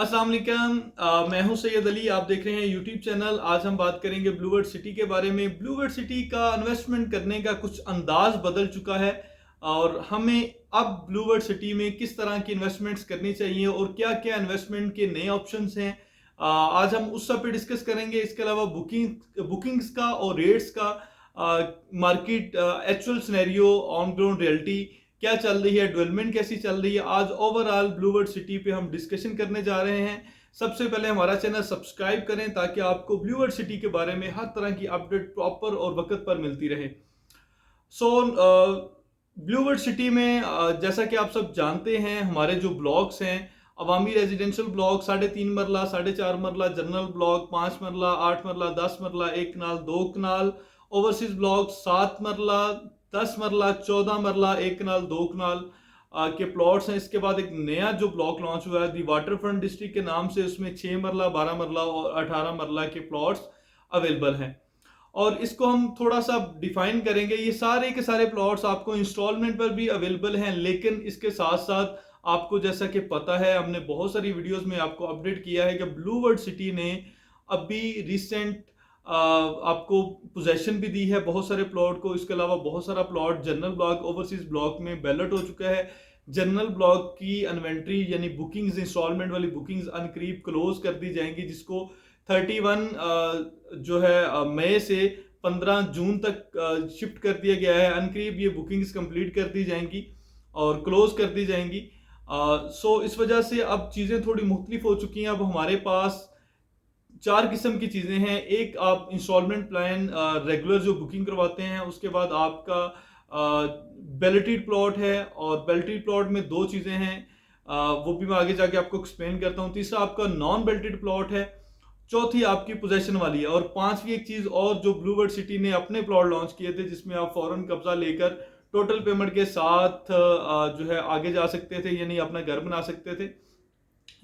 अस्सलाम वालेकुम। मैं हूं सैयद अली। आप देख रहे हैं यूट्यूब चैनल। आज हम बात करेंगे ब्लूबर्ड सिटी के बारे में। ब्लूबर्ड सिटी का इन्वेस्टमेंट करने का कुछ अंदाज बदल चुका है और हमें अब ब्लूबर्ड सिटी में किस तरह की इन्वेस्टमेंट्स करनी चाहिए और क्या क्या इन्वेस्टमेंट के नए ऑप्शंस हैं, आज हम उस सब पे डिस्कस करेंगे। इसके अलावा बुकिंग्स का और रेट्स का, market actual scenario, on ground reality क्या चल रही है, डेवलपमेंट कैसी चल रही है, आज ओवरऑल ब्लूबर्ड सिटी पे हम डिस्कशन करने जा रहे हैं। सबसे पहले हमारा चैनल सब्सक्राइब करें ताकि आपको ब्लूबर्ड सिटी के बारे में हर तरह की अपडेट प्रॉपर और वक्त पर मिलती रहे। सो ब्लूबर्ड सिटी में जैसा कि आप सब जानते हैं, हमारे जो ब्लॉक्स हैं, अवामी रेजिडेंशियल ब्लॉक 3.5 मरला, 4.5 मरला, जनरल ब्लॉक 5 मरला, 8 मरला, 10 मरला, 1 कनाल, 2 कनाल, ओवरसीज ब्लॉक 7 मरला, 10 मरला, 14 मरला, 1 कनाल, 2 कनाल के प्लॉट्स हैं। इसके बाद एक नया जो ब्लॉक लॉन्च हुआ है दी वाटर फ्रंट डिस्ट्रिक्ट के नाम से, उसमें 6 मरला, 12 मरला और 18 मरला के प्लॉट्स अवेलेबल हैं। और इसको हम थोड़ा सा डिफाइन करेंगे। ये सारे के सारे प्लॉट्स आपको इंस्टॉलमेंट पर भी अवेलेबल हैं, लेकिन इसके साथ साथ आपको जैसा कि पता है, हमने बहुत सारी वीडियोस में आपको अपडेट किया है कि ब्लूबर्ड सिटी ने अभी रिसेंट आपको पोजेशन भी दी है बहुत सारे प्लॉट को। इसके अलावा बहुत सारा plot general block, overseas block में बैलेट हो चुका है। जनरल ब्लॉक की इन्वेंट्री यानी बुकिंग्स, इंस्टॉलमेंट वाली बुकिंग्स अनकरीब क्लोज कर दी जाएंगी, जिसको 31 जो है मई से 15 जून तक शिफ्ट कर दिया गया है। अनकरीब ये बुकिंग्स कंप्लीट कर दी जाएंगी और क्लोज कर दी जाएंगी। सो इस वजह से अब चीज़ें थोड़ी मुख्तलिफ हो चुकी हैं। अब हमारे पास 4 किस्म की चीज़ें हैं। एक, आप इंस्टॉलमेंट प्लान रेगुलर जो बुकिंग करवाते हैं, उसके बाद आपका बैलेटेड प्लॉट है, और बैलेटेड प्लॉट में 2 चीज़ें हैं, वो भी मैं आगे जाके आपको एक्सप्लेन करता हूँ। तीसरा आपका नॉन बैलेटेड प्लॉट है। चौथी आपकी पोजेशन वाली है। और पांचवी एक चीज़ और जो ब्लूबर्ड सिटी ने अपने प्लॉट लॉन्च किए थे, जिसमें आप फौरन कब्जा लेकर टोटल पेमेंट के साथ जो है आगे जा सकते थे, यानी अपना घर बना सकते थे।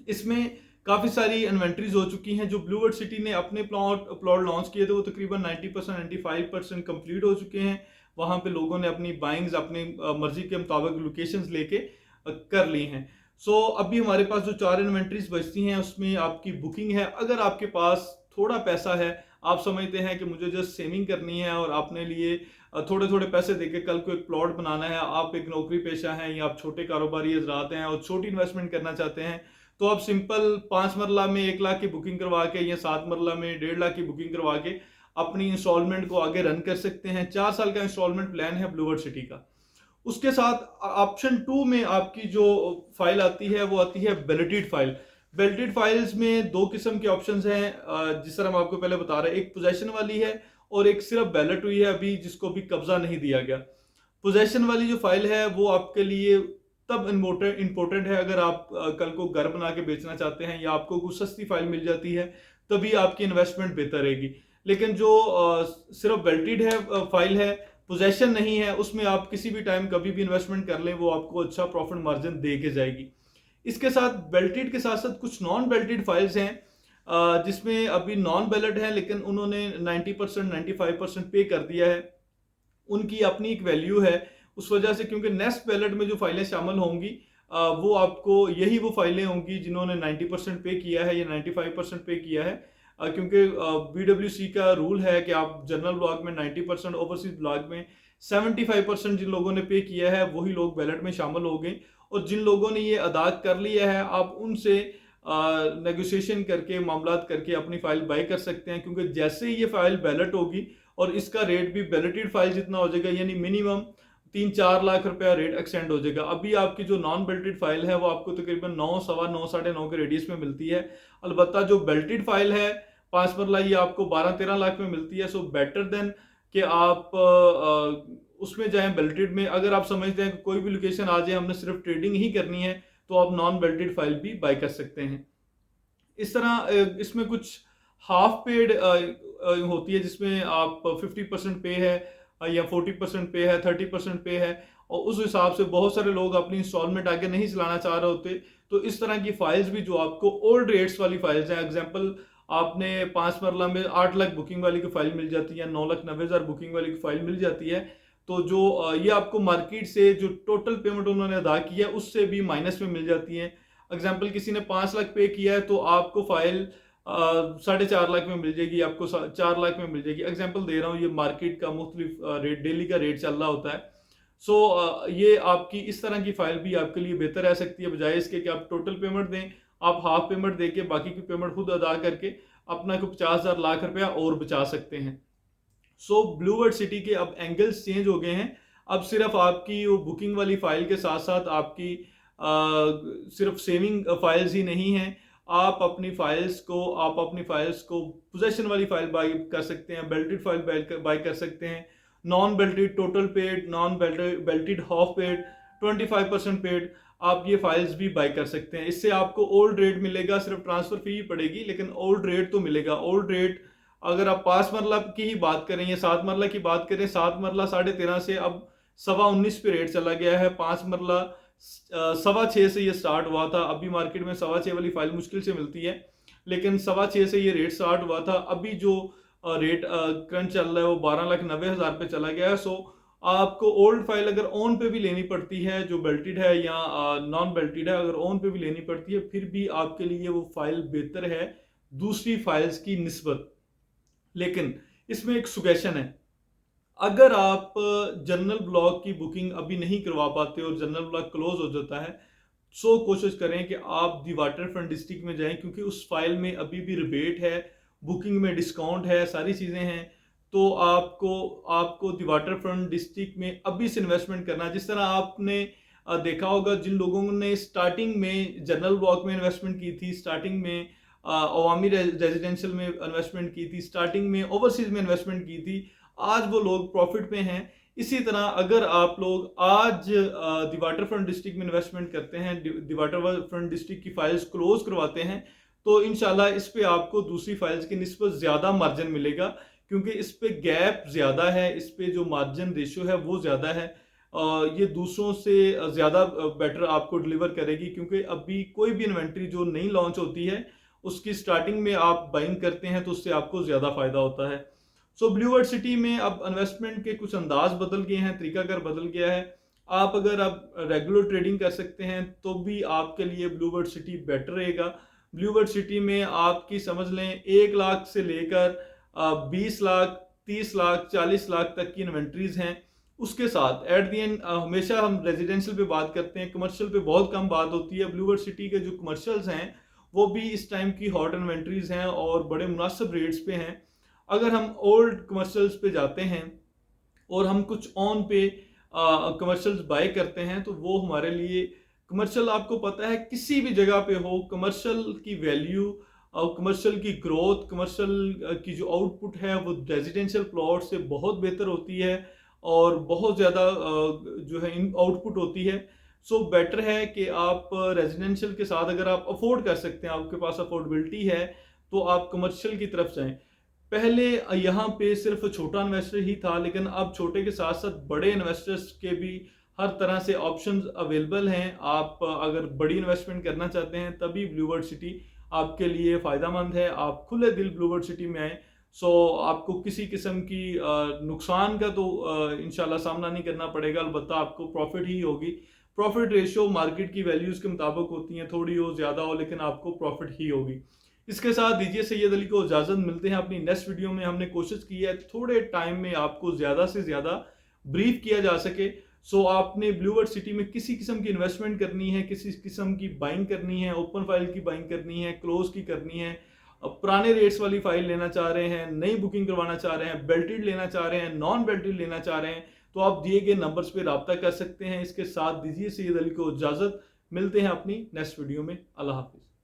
इसमें काफ़ी सारी इन्वेंट्रीज हो चुकी हैं। जो ब्लूबर्ड सिटी ने अपने प्लॉट लॉन्च किए थे, वो तकरीबन 90% 95% कंप्लीट हो चुके हैं। वहाँ पे लोगों ने अपनी बाइंग्स अपनी मर्जी के मुताबिक लोकेशंस लेके कर ली हैं। सो अभी हमारे पास जो 4 इन्वेंट्रीज बचती हैं, उसमें आपकी बुकिंग है। अगर आपके पास थोड़ा पैसा है, आप समझते हैं कि मुझे जस्ट सेविंग करनी है और अपने लिए थोड़े थोड़े पैसे देके कल को एक प्लॉट बनाना है, आप एक नौकरी पेशा हैं या आप छोटे कारोबारी हजरात हैं और छोटी इन्वेस्टमेंट करना चाहते हैं, तो आप सिंपल 5 मरला में 1 लाख की बुकिंग करवा के या 7 मरला में 1.5 लाख की बुकिंग करवा के अपनी इंस्टॉलमेंट को आगे रन कर सकते हैं। 4 साल का इंस्टॉलमेंट प्लान है ब्लूबर्ड सिटी का। उसके साथ ऑप्शन 2 में आपकी जो फाइल आती है, वो आती है बैलेटेड फाइल। बैलेटेड फाइल्स में 2 किस्म के ऑप्शंस हैं, जिस तरह हम आपको पहले बता रहे हैं। एक पोजेशन वाली है और एक सिर्फ बैलेट हुई है अभी, जिसको भी कब्जा नहीं दिया गया। पोजेशन वाली जो फाइल है वो आपके लिए तब इम्पोर्टेंट है अगर आप कल को घर बना के बेचना चाहते हैं या आपको कुछ सस्ती फाइल मिल जाती है, तभी आपकी इन्वेस्टमेंट बेहतर रहेगी। लेकिन जो सिर्फ बेल्टेड है फाइल है, पोजेशन नहीं है, उसमें आप किसी भी टाइम कभी भी इन्वेस्टमेंट कर लें, वो आपको अच्छा प्रॉफिट मार्जिन दे के जाएगी। इसके साथ बेल्टेड के साथ साथ कुछ नॉन बेल्टेड फाइल्स हैं, जिसमें अभी नॉन बैलेट है लेकिन उन्होंने 90% 95% पे कर दिया है। उनकी अपनी एक वैल्यू है उस वजह से, क्योंकि नेक्स्ट बैलेट में जो फाइलें शामिल होंगी, वो आपको यही वो फाइलें होंगी जिन्होंने 90% पे किया है या 95% पे किया है। क्योंकि BWC का रूल है कि आप जनरल ब्लॉक में 90%, ओवरसीज ब्लॉक में 75% जिन लोगों ने पे किया है वही लोग बैलेट में शामिल हो गए। और जिन लोगों ने ये अदा कर लिया है, आप उनसे नेगोशिएशन करके, मामलात करके अपनी फाइल बाय कर सकते हैं, क्योंकि जैसे ही ये फाइल बैलेट होगी और इसका रेट भी बैलेटेड फाइल जितना हो जाएगा, यानी मिनिमम 3-4 लाख रुपया रेट एक्सटेंड हो जाएगा। अभी आपकी जो नॉन बेल्टेड फाइल है वो आपको तकरीबन 9, सवा 9, 9.5 के रेडियस में मिलती है। अलबत्ता जो बेल्टेड फाइल है 5 मरला, ये आपको 12-13 लाख में मिलती है। सो बेटर देन कि आप उसमें जाएं बेल्टेड में। अगर आप समझते हैं कि कोई भी लोकेशन आ जाए, हमने सिर्फ ट्रेडिंग ही करनी है, तो आप नॉन बेल्टेड फाइल भी बाय कर सकते हैं। इस तरह इसमें कुछ हाफ पेड होती है, जिसमें आप 50% पे है या 40% पे है, 30% पे है, और उस हिसाब से बहुत सारे लोग अपनी इंस्टॉलमेंट आगे नहीं चलाना चाह रहे होते। तो इस तरह की फाइल्स भी जो आपको ओल्ड रेट्स वाली फाइल्स हैं, एग्जांपल आपने 5 मरला में 8 लाख बुकिंग वाली की फाइल मिल जाती है, 9,90,000 बुकिंग वाली की फाइल मिल जाती है। तो जो ये आपको मार्केट से जो टोटल पेमेंट उन्होंने अदा की है उससे भी माइनस में मिल जाती है। एग्जाम्पल किसी ने 5 लाख पे किया है तो आपको फाइल 4.5 लाख में मिल जाएगी, आपको 4 लाख में मिल जाएगी। एग्जाम्पल दे रहा हूँ, ये मार्केट का मुख्तलिफ रेट, डेली का रेट चल रहा होता है। ये आपकी इस तरह की फाइल भी आपके लिए बेहतर रह सकती है, बजाय इसके कि आप टोटल पेमेंट दें। आप हाफ पेमेंट दे के बाकी की पेमेंट खुद अदा करके अपना को 50,000 लाख रुपया और बचा सकते हैं। ब्लूवर्ड सिटी के अब एंगल्स चेंज हो गए हैं। अब सिर्फ आपकी वो बुकिंग वाली फाइल के साथ साथ आपकी सिर्फ सेविंग फाइल्स ही नहीं हैं, आप अपनी फाइल्स को पोजेशन वाली फाइल बाय कर सकते हैं, बेल्टेड फाइल बाय कर सकते हैं, non belted, total paid, non belted, half paid, 25% paid, आप ये फाइल्स भी बाय कर सकते हैं। इससे आपको ओल्ड रेट मिलेगा, सिर्फ ट्रांसफर फी पड़ेगी, लेकिन ओल्ड रेट तो मिलेगा। ओल्ड रेट अगर आप 5 मरला की ही बात करें या 7 मरला की बात करें, 7 मरला 13.5 से अब 19.25 पे रेट चला गया है। 5 मरला 6.25 से ये स्टार्ट हुआ था। अभी मार्केट में 6.25 वाली फाइल मुश्किल से मिलती है, लेकिन 6.25 से ये रेट स्टार्ट हुआ था। अभी जो रेट करंट चल रहा है वो 12,90,000 पे चला गया है। आपको ओल्ड फाइल अगर ऑन पे भी लेनी पड़ती है, जो बेल्टेड है या नॉन बेल्टेड है, अगर ऑन पे भी लेनी पड़ती है, फिर भी आपके लिए वो फाइल बेहतर है दूसरी फाइल्स की निस्बत। लेकिन इसमें एक सुगेशन है, अगर आप जनरल ब्लॉक की बुकिंग अभी नहीं करवा पाते और जनरल ब्लॉक क्लोज हो जाता है, कोशिश करें कि आप दी वाटर फ्रंट डिस्ट्रिक्ट में जाएं, क्योंकि उस फाइल में अभी भी रिबेट है, बुकिंग में डिस्काउंट है, सारी चीज़ें हैं। तो आपको दी वाटर फ्रंट डिस्ट्रिक्ट में अभी से इन्वेस्टमेंट करना। जिस तरह आपने देखा होगा, जिन लोगों ने स्टार्टिंग में जनरल ब्लॉक में इन्वेस्टमेंट की थी, स्टार्टिंग में अवामी रेजिडेंशियल में इन्वेस्टमेंट की थी, स्टार्टिंग में ओवरसीज में इन्वेस्टमेंट की थी, आज वो लोग प्रॉफिट में हैं। इसी तरह अगर आप लोग आज दी वाटर फ्रंट डिस्ट्रिक्ट में इन्वेस्टमेंट करते हैं, दी वाटर फ्रंट डिस्ट्रिक्ट की फाइल्स क्लोज करवाते हैं, तो इंशाल्लाह इस पे आपको दूसरी फाइल्स की निस्बत ज़्यादा मार्जिन मिलेगा, क्योंकि इस पे गैप ज़्यादा है, इस पे जो मार्जिन रेशियो है वो ज़्यादा है। ये दूसरों से ज़्यादा बेटर आपको डिलीवर करेगी, क्योंकि अभी कोई भी इन्वेंट्री जो नई लॉन्च होती है उसकी स्टार्टिंग में आप बाइंग करते हैं, तो उससे आपको ज़्यादा फ़ायदा होता है। ब्लूवर्ड सिटी में अब इन्वेस्टमेंट के कुछ अंदाज बदल गए हैं, तरीकाकार बदल गया है। आप अगर आप रेगुलर ट्रेडिंग कर सकते हैं तो भी आपके लिए ब्लूवर्ड सिटी बेटर रहेगा। ब्लूवर्ड सिटी में आपकी समझ लें 1 लाख से लेकर 20 लाख, 30 लाख, 40 लाख तक की इन्वेंट्रीज हैं। उसके साथ एट दी एंड हमेशा हम रेजिडेंशियल पे बात करते हैं, कमर्शियल पे बहुत कम बात होती है। ब्लूवर्ड सिटी के जो कमर्शियल्स हैं वो भी इस टाइम की हॉट इन्वेंट्रीज हैं और बड़े मुनासिब रेट्स पे हैं। अगर हम ओल्ड कमर्शियल्स पे जाते हैं और हम कुछ ऑन पे कमर्शियल्स बाय करते हैं, तो वो हमारे लिए कमर्शियल, आपको पता है किसी भी जगह पे हो, कमर्शियल की वैल्यू और कमर्शियल की ग्रोथ, कमर्शियल की जो आउटपुट है वो रेजिडेंशियल प्लॉट से बहुत बेहतर होती है और बहुत ज़्यादा जो है आउटपुट होती है। बेटर है कि आप रेजिडेंशियल के साथ, अगर आप अफोर्ड कर सकते हैं, आपके पास अफोर्डेबिलिटी है, तो आप कमर्शियल की तरफ जाएं। पहले यहाँ पे सिर्फ छोटा इन्वेस्टर ही था, लेकिन अब छोटे के साथ साथ बड़े इन्वेस्टर्स के भी हर तरह से ऑप्शंस अवेलेबल हैं। आप अगर बड़ी इन्वेस्टमेंट करना चाहते हैं तभी ब्लूवर्ड सिटी आपके लिए फ़ायदेमंद है। आप खुले दिल ब्लूवर्ड सिटी में आए, आपको किसी किस्म की नुकसान का तो इंशाल्लाह सामना नहीं करना पड़ेगा, अलबत्ता आपको प्रॉफिट ही होगी। प्रॉफिट रेशियो मार्केट की वैल्यूज़ के मुताबिक होती हैं, थोड़ी हो ज़्यादा हो, लेकिन आपको प्रॉफिट ही होगी। इसके साथ दीजिए सैयद अली को इजाज़त। मिलते हैं अपनी नेक्स्ट वीडियो में। हमने कोशिश की है थोड़े टाइम में आपको ज़्यादा से ज़्यादा ब्रीफ किया जा सके। आपने ब्लूवर्ड सिटी में किसी किस्म की इन्वेस्टमेंट करनी है, किसी किस्म की बाइंग करनी है, ओपन फाइल की बाइंग करनी है, क्लोज की करनी है, पुराने रेट्स वाली फाइल लेना चाह रहे हैं, नई बुकिंग करवाना चाह रहे हैं, बेल्टेड लेना चाह रहे हैं, नॉन बेल्टेड लेना चाह रहे हैं, तो आप दिए गए नंबर्स पे रब्ता कर सकते हैं। इसके साथ दीजिए सैयद अली को इजाज़त। मिलते हैं अपनी नेक्स्ट वीडियो में। अल्लाह हाफिज़।